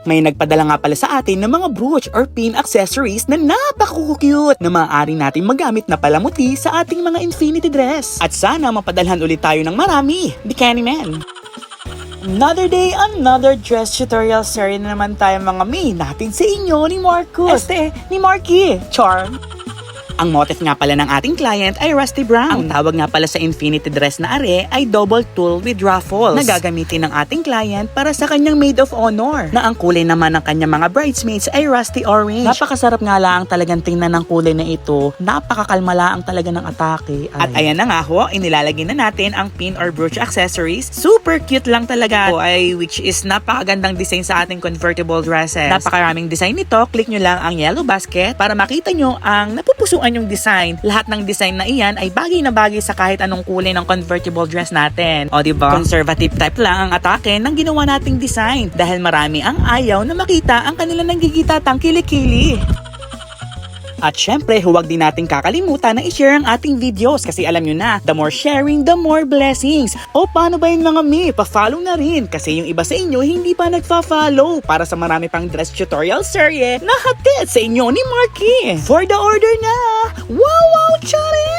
May nagpadala nga pala sa atin ng mga brooch or pin accessories na napaka-cute na maaari natin magamit na palamuti sa ating mga infinity dress. At sana mapadalhan ulit tayo ng marami, the Candyman. Another day, another dress tutorial series na naman tayo mga may natin sa inyo ni Marcus. Ni Marky. Charm. Ang motif nga pala ng ating client ay rusty brown. Ang tawag nga pala sa infinity dress na are ay double tulle with ruffles na gagamitin ng ating client para sa kanyang maid of honor, na ang kulay naman ng kanyang mga bridesmaids ay rusty orange. Napakasarap nga lang talagang tingnan ng kulay na ito. Napakakalma lang talaga ng atake. At ayan na nga ho, inilalagay na natin ang pin or brooch accessories. Super cute lang talaga which is napakagandang design sa ating convertible dresses. Napakaraming design nito. Click nyo lang ang yellow basket para makita nyo ang napupusuan yung design. Lahat ng design na iyan ay bagay na bagay sa kahit anong kulay ng convertible dress natin. O diba? Conservative type lang ang atake ng ginawa nating design dahil marami ang ayaw na makita ang kanilang nanggigitatang kilikili. At syempre, huwag din natin kakalimutan na i-share ang ating videos kasi alam nyo na, the more sharing, the more blessings. O paano ba yun mga mi? Pa-follow na rin kasi yung iba sa inyo hindi pa nagfa-follow para sa marami pang dress tutorial serye na hatid sa inyo ni Marky. For the order na! Wow, wow, chari!